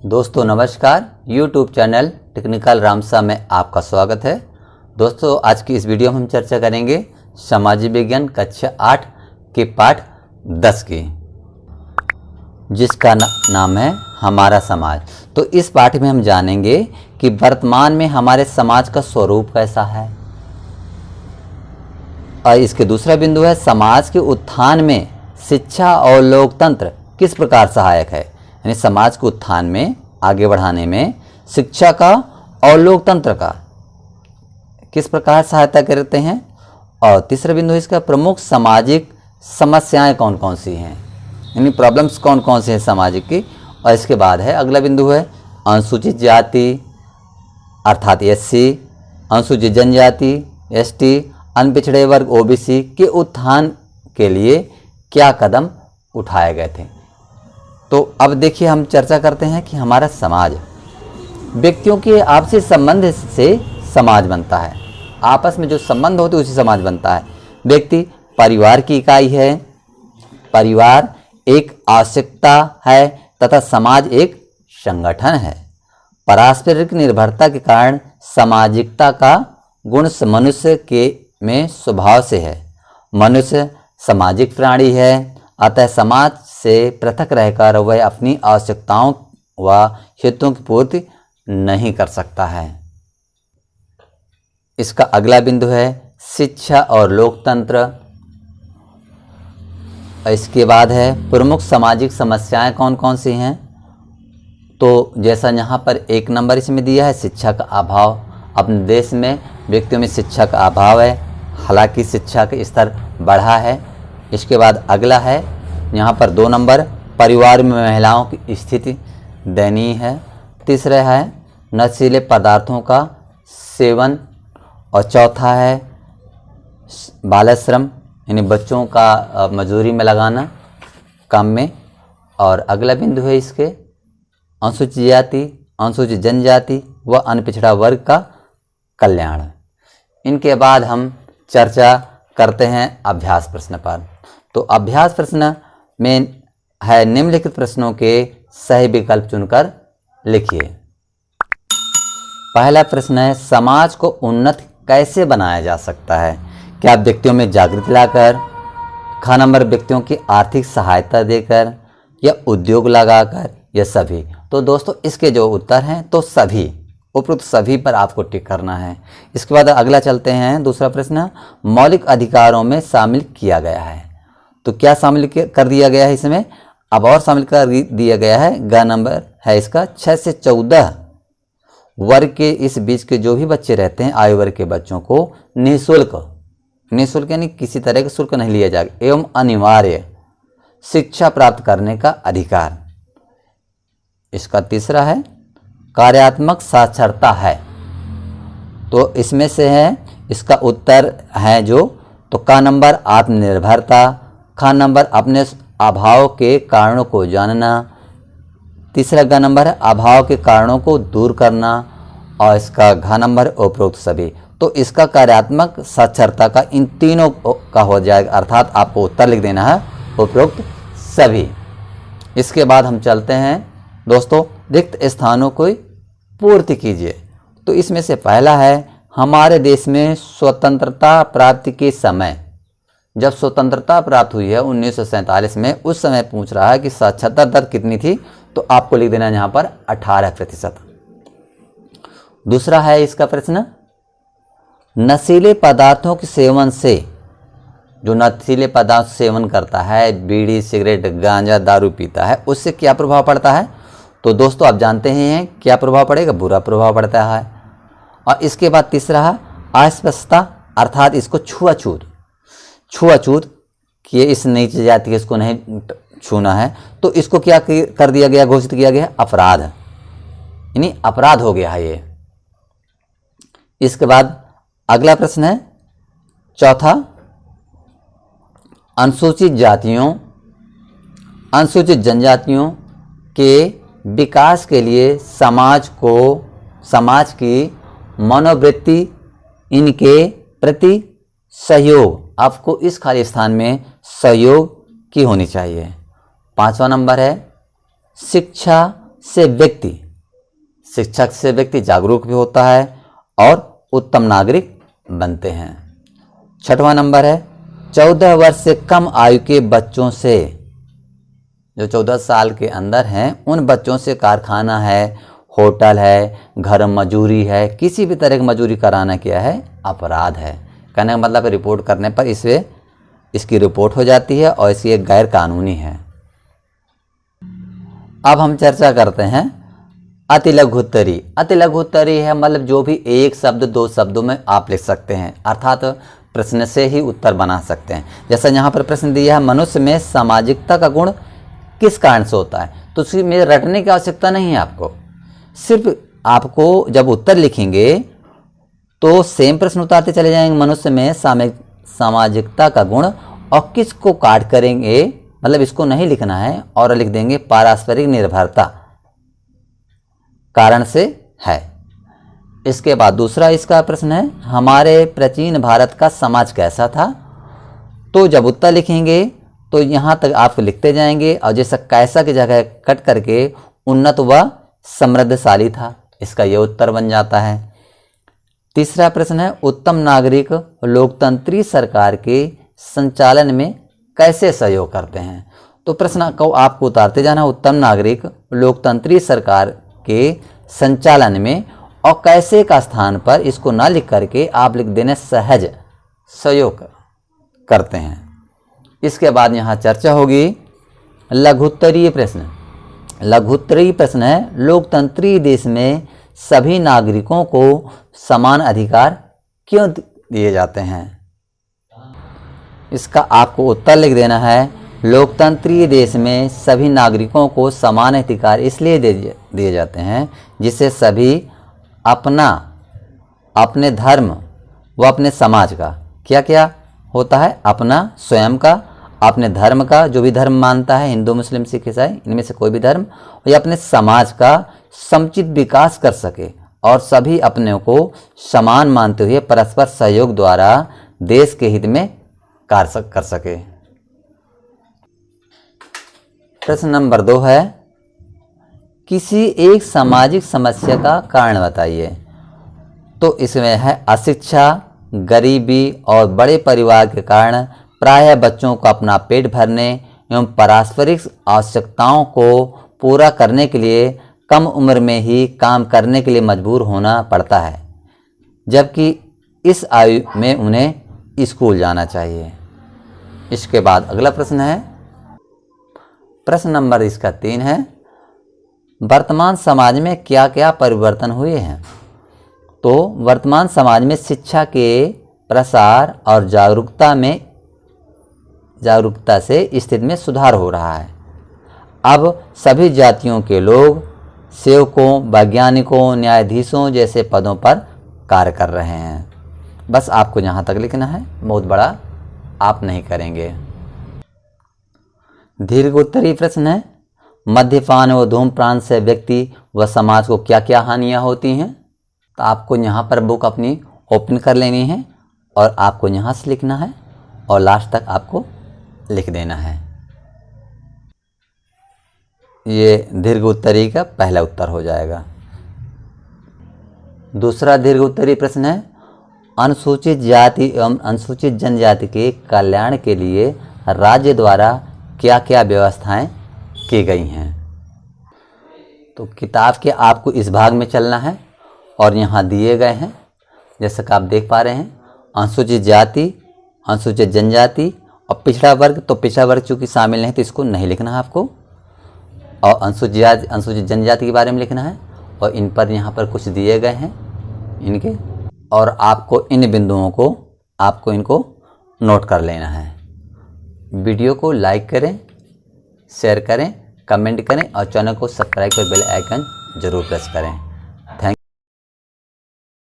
दोस्तों नमस्कार, YouTube channel technical Ramsa में आपका स्वागत है। दोस्तों आज की इस वीडियो में हम चर्चा करेंगे सामाजिक विज्ञान कक्षा 8 के पाठ 10 की, जिसका नाम है हमारा समाज। तो इस पाठ में हम जानेंगे कि वर्तमान में हमारे समाज का स्वरूप कैसा है। और इसके दूसरा बिंदु है समाज के उत्थान में शिक्षा और लोकतंत्र किस प्रकार सहायक है। यानी समाज के उत्थान में आगे बढ़ाने में शिक्षा का और लोकतंत्र का किस प्रकार सहायता करते हैं। और तीसरा बिंदु इसका प्रमुख सामाजिक समस्याएं कौन कौन सी हैं, यानी प्रॉब्लम्स कौन कौन सी हैं सामाजिक की। और इसके बाद है अगला बिंदु है अनुसूचित जाति अर्थात एससी, अनुसूचित जनजाति एसटी, अनपिछड़े वर्ग ओबीसी के उत्थान के लिए क्या कदम उठाए गए थे। तो अब देखिए हम चर्चा करते हैं कि हमारा समाज, व्यक्तियों के आपसी संबंध से समाज बनता है। आपस में जो संबंध होते हैं उसी समाज बनता है। व्यक्ति परिवार की इकाई है, परिवार एक आवश्यकता है तथा समाज एक संगठन है। पारस्परिक निर्भरता के कारण सामाजिकता का गुण मनुष्य के में स्वभाव से है। मनुष्य सामाजिक प्राणी है, अतः समाज से पृथक रहकर वह अपनी आवश्यकताओं व हितों की पूर्ति नहीं कर सकता है। इसका अगला बिंदु है शिक्षा और लोकतंत्र। इसके बाद है प्रमुख सामाजिक समस्याएं कौन कौन सी हैं। तो जैसा यहाँ पर 1 नंबर इसमें दिया है शिक्षा का अभाव। अपने देश में व्यक्तियों में शिक्षा का अभाव है, हालांकि शिक्षा का स्तर बढ़ा है। इसके बाद अगला है यहाँ पर 2 नंबर परिवार में महिलाओं की स्थिति दयनीय है। तीसरा है नशीले पदार्थों का सेवन। और चौथा है बाल श्रम, यानी बच्चों का मजदूरी में लगाना काम में। और अगला बिंदु है इसके अनुसूचित जाति, अनुसूचित जनजाति व अनपिछड़ा वर्ग का कल्याण। इनके बाद हम चर्चा करते हैं अभ्यास प्रश्न पर। तो अभ्यास प्रश्न में है निम्नलिखित प्रश्नों के सही विकल्प चुनकर लिखिए। पहला प्रश्न है समाज को उन्नत कैसे बनाया जा सकता है। क्या व्यक्तियों में जागृति लाकर, ख नंबर व्यक्तियों की आर्थिक सहायता देकर, या उद्योग लगाकर, या सभी। तो दोस्तों इसके जो उत्तर हैं तो सभी, उपरोक्त सभी पर आपको टिक करना है। इसके बाद अगला चलते हैं दूसरा प्रश्न, मौलिक अधिकारों में शामिल किया गया है। तो क्या शामिल कर दिया गया है इसमें, अब और शामिल कर दिया गया है। ग नंबर है इसका 6 से 14 वर्ग के इस बीच के जो भी बच्चे रहते हैं, आयु वर्ग के बच्चों को निःशुल्क यानी किसी तरह का शुल्क नहीं लिया जाएगा एवं अनिवार्य शिक्षा प्राप्त करने का अधिकार। इसका तीसरा है कार्यात्मक साक्षरता है। तो इसमें से है इसका उत्तर है जो, तो का नंबर आत्मनिर्भरता, ख नंबर अपने अभाव के कारणों को जानना, तीसरा ग नंबर है अभाव के कारणों को दूर करना, और इसका घ नंबर उपरोक्त सभी। तो इसका कार्यात्मक साक्षरता का इन तीनों का हो जाएगा, अर्थात आपको उत्तर लिख देना है उपरोक्त सभी। इसके बाद हम चलते हैं दोस्तों रिक्त स्थानों को पूर्ति कीजिए। तो इसमें से पहला है हमारे देश में स्वतंत्रता प्राप्ति के समय, जब स्वतंत्रता प्राप्त हुई है 1947 में, उस समय पूछ रहा है कि साक्षरता दर कितनी थी। तो आपको लिख देना है यहाँ पर 18%। दूसरा है इसका प्रश्न, नशीले पदार्थों के सेवन से, जो नशीले पदार्थ सेवन करता है, बीड़ी सिगरेट गांजा दारू पीता है, उससे क्या प्रभाव पड़ता है। तो दोस्तों आप जानते ही हैं क्या प्रभाव पड़ेगा, बुरा प्रभाव पड़ता है। और इसके बाद तीसरा है अस्पृश्यता, अर्थात इसको छुआछूत कि इस नीच जाति के इसको नहीं छूना है, तो इसको क्या कर दिया गया, घोषित किया गया अपराध, यानी अपराध हो गया है ये। इसके बाद अगला प्रश्न है चौथा, अनुसूचित जातियों अनुसूचित जनजातियों के विकास के लिए समाज की मनोवृत्ति, इनके प्रति सहयोग, आपको इस खाली स्थान में सहयोग की होनी चाहिए। 5वां नंबर है शिक्षा से व्यक्ति शिक्षा से व्यक्ति जागरूक भी होता है और उत्तम नागरिक बनते हैं। 6वां नंबर है 14 वर्ष से कम आयु के बच्चों से, जो 14 साल के अंदर हैं उन बच्चों से कारखाना है, होटल है, घर मजूरी है, किसी भी तरह की मजूरी कराना क्या है, अपराध है। कहने का मतलब रिपोर्ट करने पर इसकी रिपोर्ट हो जाती है और इसकी एक गैर कानूनी है। अब हम चर्चा करते हैं अति लघुत्तरी। अति लघुत्तरी है मतलब जो भी एक शब्द 2 शब्दों में आप लिख सकते हैं, अर्थात प्रश्न से ही उत्तर बना सकते हैं। जैसा यहाँ पर प्रश्न दिया है मनुष्य में सामाजिकता का गुण किस कारण से होता है, तो उसमें रटने की आवश्यकता नहीं है आपको। सिर्फ आपको जब उत्तर लिखेंगे तो सेम प्रश्न उतारते चले जाएंगे। मनुष्य में सामाजिकता का गुण और किसको काट करेंगे, मतलब इसको नहीं लिखना है और लिख देंगे पारस्परिक निर्भरता कारण से है। इसके बाद दूसरा इसका प्रश्न है हमारे प्राचीन भारत का समाज कैसा था, तो जब उत्तर लिखेंगे तो यहाँ तक आप लिखते जाएंगे और जैसा कैसा की जगह कट करके उन्नत व समृद्धशाली था, इसका ये उत्तर बन जाता है। तीसरा प्रश्न है उत्तम नागरिक लोकतंत्री सरकार के संचालन में कैसे सहयोग करते हैं, तो प्रश्न को आपको उतारते जाना उत्तम नागरिक लोकतंत्री सरकार के संचालन में, और कैसे का स्थान पर इसको ना लिख करके आप लिख देने सहज सहयोग करते हैं। इसके बाद यहाँ चर्चा होगी लघुत्तरीय प्रश्न। लघुत्तरीय प्रश्न है लोकतंत्री देश में सभी नागरिकों को समान अधिकार क्यों दिए जाते हैं, इसका आपको उत्तर लिख देना है लोकतंत्री देश में सभी नागरिकों को समान अधिकार इसलिए दिए जाते हैं जिससे सभी अपने धर्म व अपने समाज का क्या क्या होता है, अपना स्वयं का, अपने धर्म का जो भी धर्म मानता है, हिंदू मुस्लिम सिख ईसाई इनमें से कोई भी धर्म, या अपने समाज का समुचित विकास कर सके और सभी अपने को समान मानते हुए परस्पर सहयोग द्वारा देश के हित में कार्य कर सके। प्रश्न नंबर 2 है किसी एक सामाजिक समस्या का कारण बताइए, तो इसमें है अशिक्षा, गरीबी और बड़े परिवार के कारण प्रायः बच्चों को अपना पेट भरने एवं पारस्परिक आवश्यकताओं को पूरा करने के लिए कम उम्र में ही काम करने के लिए मजबूर होना पड़ता है, जबकि इस आयु में उन्हें स्कूल जाना चाहिए। इसके बाद अगला प्रश्न है प्रश्न नंबर इसका 3 है वर्तमान समाज में क्या क्या परिवर्तन हुए हैं, तो वर्तमान समाज में शिक्षा के प्रसार और जागरूकता से स्थिति में सुधार हो रहा है। अब सभी जातियों के लोग सेवकों, वैज्ञानिकों, न्यायाधीशों जैसे पदों पर कार्य कर रहे हैं। बस आपको यहाँ तक लिखना है, बहुत बड़ा आप नहीं करेंगे। दीर्घ उत्तरीय प्रश्न है मद्यपान व धूम्रपान से व्यक्ति व समाज को क्या क्या हानियाँ होती हैं, तो आपको यहाँ पर बुक अपनी ओपन कर लेनी है और आपको यहाँ से लिखना है और लास्ट तक आपको लिख देना है। ये दीर्घ उत्तरीय का पहला उत्तर हो जाएगा। दूसरा दीर्घ उत्तरीय प्रश्न है अनुसूचित जाति एवं अनुसूचित जनजाति के कल्याण के लिए राज्य द्वारा क्या क्या व्यवस्थाएं की गई हैं, तो किताब के आपको इस भाग में चलना है और यहाँ दिए गए हैं जैसा कि आप देख पा रहे हैं अनुसूचित जाति, अनुसूचित जनजाति और पिछड़ा वर्ग, तो पिछड़ा वर्ग चूँकि शामिल नहीं तो इसको नहीं लिखना है आपको, और अनुसूचित जनजाति के बारे में लिखना है और इन पर यहाँ पर कुछ दिए गए हैं इनके, और आपको इन बिंदुओं को आपको इनको नोट कर लेना है। वीडियो को लाइक करें, शेयर करें, कमेंट करें और चैनल को सब्सक्राइब कर बेल आइकन जरूर प्रेस करें।